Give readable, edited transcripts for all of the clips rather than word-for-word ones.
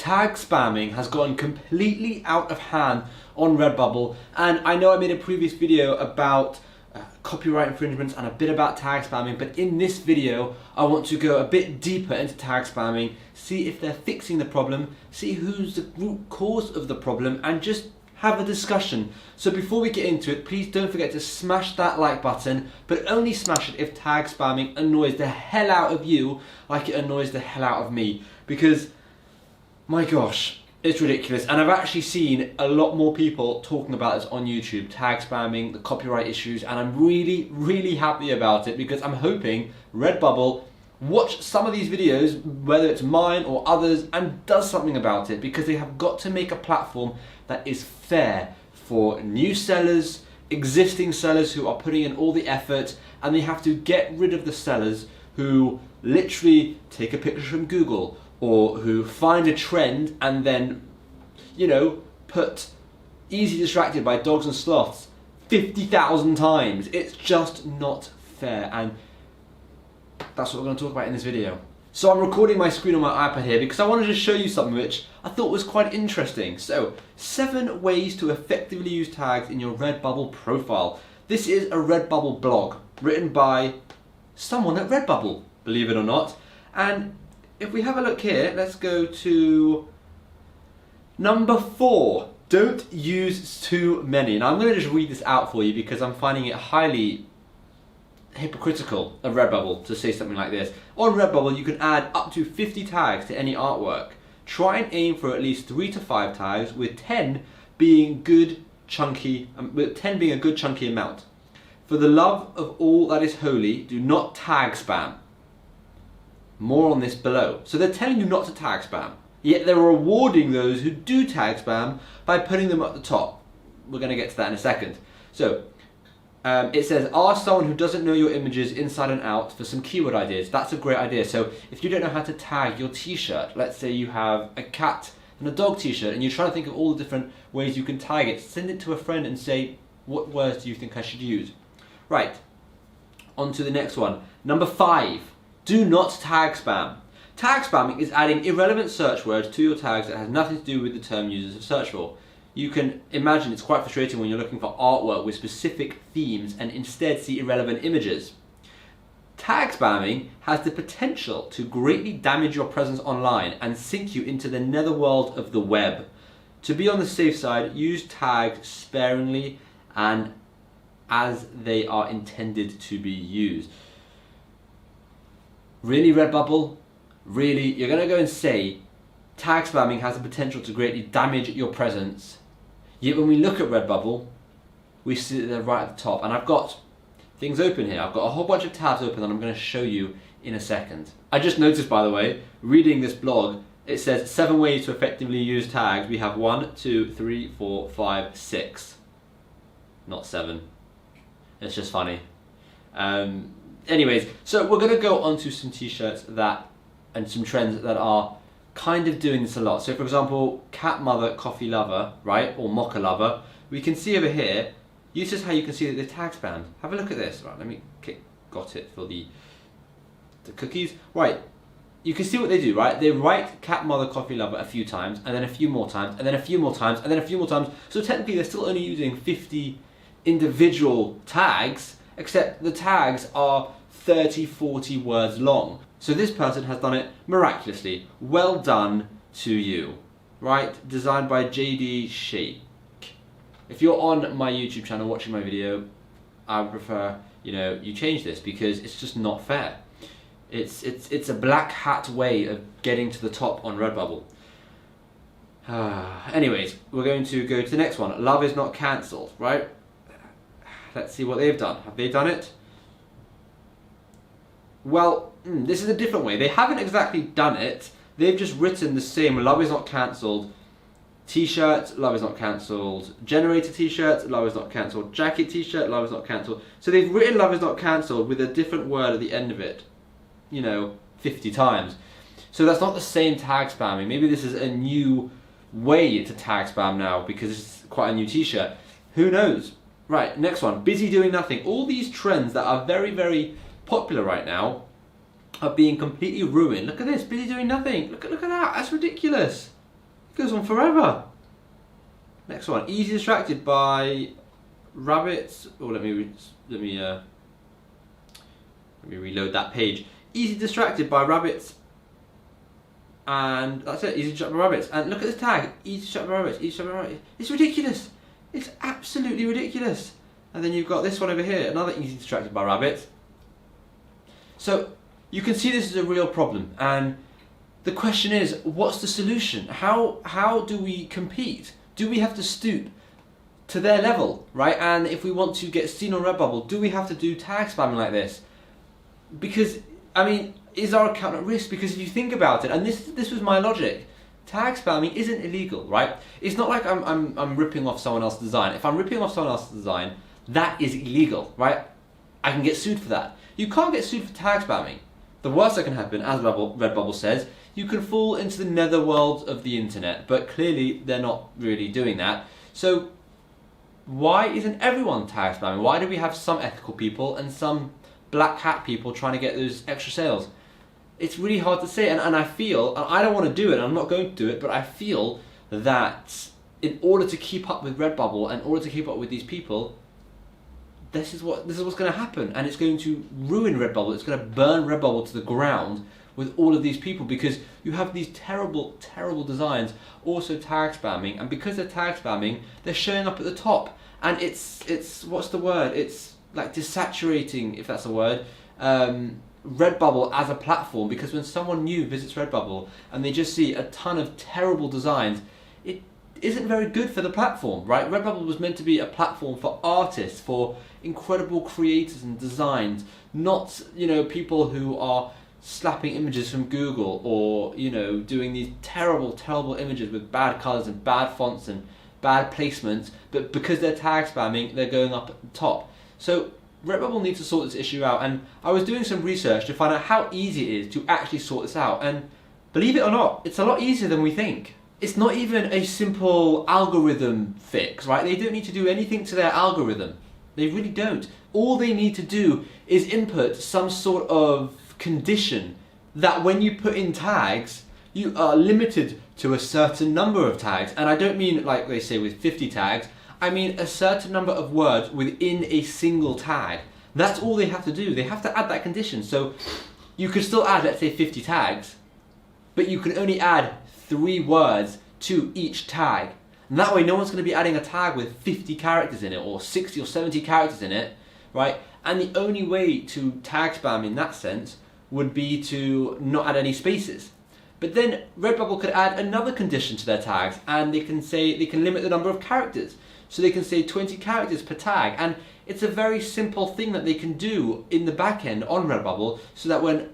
Tag spamming has gotten completely out of hand on Redbubble, and I know I made a previous video about copyright infringements and a bit about tag spamming, but in this video I want to go a bit deeper into tag spamming, see if they're fixing the problem, see who's the root cause of the problem, and just have a discussion. So before we get into it, please don't forget to smash that like button, but only smash it if tag spamming annoys the hell out of you like it annoys the hell out of me, because my gosh, it's ridiculous. And I've actually seen a lot more people talking about this on YouTube, tag spamming, the copyright issues, and I'm really happy about it, because I'm hoping Redbubble watch some of these videos, whether it's mine or others, and does something about it, because they have got to make a platform that is fair for new sellers, existing sellers who are putting in all the effort, and they have to get rid of the sellers who literally take a picture from Google or who find a trend and then, you know, put easy distracted by dogs and sloths 50,000 times. It's just not fair, and that's what we're going to talk about in this video. So I'm recording my screen on my iPad here because I wanted to show you something which I thought was quite interesting. So, 7 ways to effectively use tags in your Redbubble profile. This is a Redbubble blog written by someone at Redbubble, believe it or not. And if we have a look here, let's go to number 4. Don't use too many. Now I'm going to just read this out for you because I'm finding it highly hypocritical of Redbubble to say something like this. On Redbubble you can add up to 50 tags to any artwork. Try and aim for at least 3 to 5 tags, with 10 being good chunky, with 10 being a good chunky amount. For the love of all that is holy, do not tag spam. More on this below. So they're telling you not to tag spam, yet they're rewarding those who do tag spam by putting them at the top. We're going to get to that in a second. So it says, ask someone who doesn't know your images inside and out for some keyword ideas. That's a great idea. So if you don't know how to tag your t-shirt, let's say you have a cat and a dog t-shirt and you're trying to think of all the different ways you can tag it, send it to a friend and say, what words do you think I should use? Right, on to the next one. Number 5, do not tag spam. Tag spamming is adding irrelevant search words to your tags that has nothing to do with the term users have searched for. You can imagine it's quite frustrating when you're looking for artwork with specific themes and instead see irrelevant images. Tag spamming has the potential to greatly damage your presence online and sink you into the netherworld of the web. To be on the safe side, use tags sparingly and as they are intended to be used. Really, Redbubble? Really? You're going to go and say tag spamming has the potential to greatly damage your presence? Yet when we look at Redbubble, we see that they're right at the top. And I've got things open here. I've got a whole bunch of tabs open that I'm going to show you in a second. I just noticed, by the way, reading this blog, it says 7 ways to effectively use tags. We have 1, 2, 3, 4, 5, 6. Not 7. It's just funny. Anyways, so we're going to go on to some t-shirts and some trends that are kind of doing this a lot. So for example, cat mother coffee lover, right, or mocha lover, we can see over here, this is how you can see that they're tag spammed. Have a look at this. Right, let me got it for the cookies. Right, you can see what they do, right? They write cat mother coffee lover a few times, and then a few more times, and then a few more times, and then a few more times. So technically they're still only using 50 individual tags, except the tags are 30, 40 words long. So this person has done it miraculously. Well done to you. Right? Designed by JD Shake. If you're on my YouTube channel watching my video, I would prefer, you change this, because it's just not fair. It's a black hat way of getting to the top on Redbubble. Anyways, we're going to go to the next one. Love is not cancelled, right? Let's see what they've done. Have they done it? Well, this is a different way. They haven't exactly done it. They've just written the same love is not cancelled t-shirt, love is not cancelled generator t-shirt, love is not cancelled jacket t-shirt, love is not cancelled. So they've written love is not cancelled with a different word at the end of it, 50 times. So that's not the same tag spamming. Maybe this is a new way to tag spam now because it's quite a new t-shirt. Who knows? Right, next one. Busy doing nothing. All these trends that are very, very popular right now are being completely ruined. Look at this, busy doing nothing. Look at that. That's ridiculous. It goes on forever. Next one, easy distracted by rabbits. Oh, let me reload that page. Easy distracted by rabbits, and that's it. Easy distracted by rabbits. And look at this tag. Easy distracted by rabbits. Easy distracted by rabbits. It's ridiculous. It's absolutely ridiculous. And then you've got this one over here, another easy distracted by rabbits. So you can see this is a real problem, and the question is, what's the solution? How do we compete? Do we have to stoop to their level, right? And if we want to get seen on Redbubble, do we have to do tag spamming like this? Because, I mean, is our account at risk? Because if you think about it, and this was my logic, tag spamming isn't illegal, right? It's not like I'm ripping off someone else's design. If I'm ripping off someone else's design, that is illegal, right? I can get sued for that. You can't get sued for tag spamming. The worst that can happen, as Redbubble says, you can fall into the netherworld of the internet, but clearly they're not really doing that. So why isn't everyone tag spamming? Why do we have some ethical people and some black hat people trying to get those extra sales? It's really hard to say, and I feel, and I don't want to do it, I'm not going to do it, but I feel that in order to keep up with Redbubble, and in order to keep up with these people, this is what's going to happen, and it's going to ruin Redbubble. It's going to burn Redbubble to the ground with all of these people, because you have these terrible, terrible designs also tag spamming, and because they're tag spamming, they're showing up at the top, and it's what's the word? It's like desaturating, if that's a word, Redbubble as a platform, because when someone new visits Redbubble and they just see a ton of terrible designs, it isn't very good for the platform, right? Redbubble was meant to be a platform for artists, for incredible creators and designs, not, you know, people who are slapping images from Google, or, you know, doing these terrible, terrible images with bad colors and bad fonts and bad placements, but because they're tag spamming, they're going up at the top. So Redbubble needs to sort this issue out, and I was doing some research to find out how easy it is to actually sort this out, and believe it or not, it's a lot easier than we think. It's not even a simple algorithm fix, right? They don't need to do anything to their algorithm. They really don't. All they need to do is input some sort of condition that when you put in tags, you are limited to a certain number of tags. And I don't mean like they say with 50 tags, I mean a certain number of words within a single tag. That's all they have to do. They have to add that condition. So you could still add, let's say, 50 tags, but you can only add 3 words to each tag. And that way no one's going to be adding a tag with 50 characters in it, or 60 or 70 characters in it, right? And the only way to tag spam in that sense would be to not add any spaces. But then Redbubble could add another condition to their tags, and they can say they can limit the number of characters. So they can say 20 characters per tag, and it's a very simple thing that they can do in the back end on Redbubble, so that when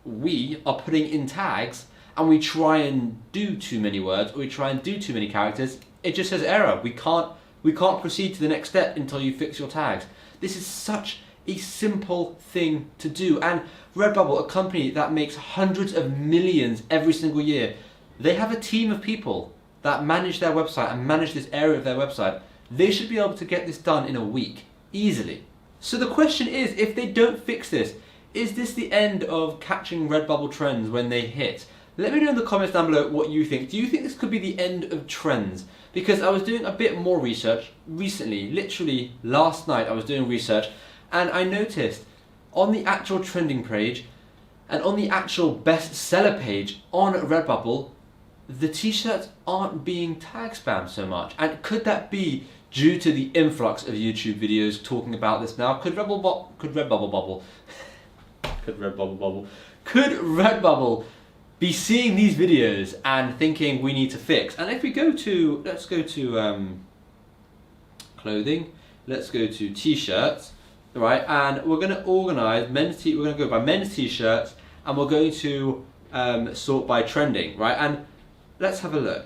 we are putting in tags and we try and do too many words, or we try and do too many characters, it just says error. We can't proceed to the next step until you fix your tags. This is such a simple thing to do, and Redbubble, a company that makes hundreds of millions every single year, they have a team of people that manage their website and manage this area of their website. They should be able to get this done in a week, easily. So the question is, if they don't fix this, is this the end of catching Redbubble trends when they hit? Let me know in the comments down below what you think. Do you think this could be the end of trends? Because I was doing a bit more research recently, literally last night I was doing research, and I noticed on the actual trending page and on the actual bestseller page on Redbubble, the t-shirts aren't being tag spammed so much. And could that be due to the influx of YouTube videos talking about this now? Could Redbubble be seeing these videos and thinking we need to fix? And if we go to, let's go to clothing, let's go to t-shirts, right? And we're going to organize we're going to go by men's t-shirts, and we're going to sort by trending, right? And let's have a look.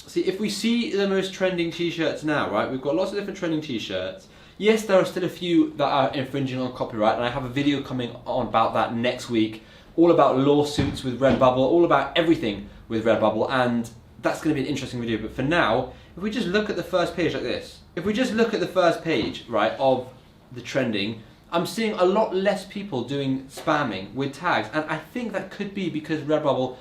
See, if we see the most trending t-shirts now, right? We've got lots of different trending t-shirts. Yes, there are still a few that are infringing on copyright, and I have a video coming on about that next week, all about lawsuits with Redbubble, all about everything with Redbubble, and that's going to be an interesting video. But for now, if we just look at the first page like this, if we just look at the first page, right, of the trending, I'm seeing a lot less people doing spamming with tags, and I think that could be because Redbubble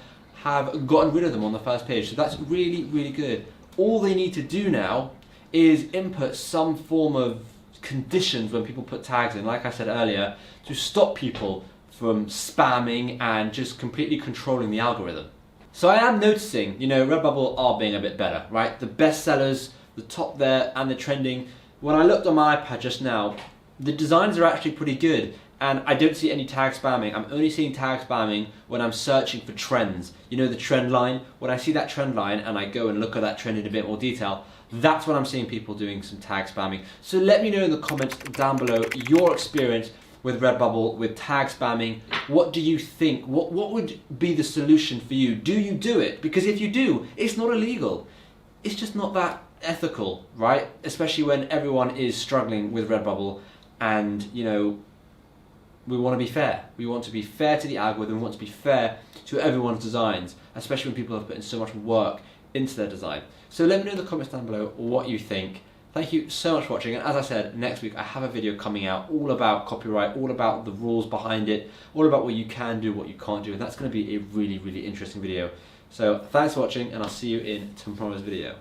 have gotten rid of them on the first page. So that's really, really good. All they need to do now is input some form of conditions when people put tags in, like I said earlier, to stop people from spamming and just completely controlling the algorithm. So I am noticing, Redbubble are being a bit better, right? The best sellers, the top there, and the trending. When I looked on my iPad just now, the designs are actually pretty good, and I don't see any tag spamming. I'm only seeing tag spamming when I'm searching for trends. The trend line. When I see that trend line and I go and look at that trend in a bit more detail, that's when I'm seeing people doing some tag spamming. So let me know in the comments down below your experience with Redbubble, with tag spamming. What do you think? What would be the solution for you? Do you do it? Because if you do, it's not illegal. It's just not that ethical, right? Especially when everyone is struggling with Redbubble, and we want to be fair. We want to be fair to the algorithm. We want to be fair to everyone's designs, especially when people have put in so much work into their design. So let me know in the comments down below what you think. Thank you so much for watching, and as I said, next week I have a video coming out all about copyright, all about the rules behind it, all about what you can do, what you can't do, and that's going to be a really, really interesting video. So thanks for watching, and I'll see you in tomorrow's video.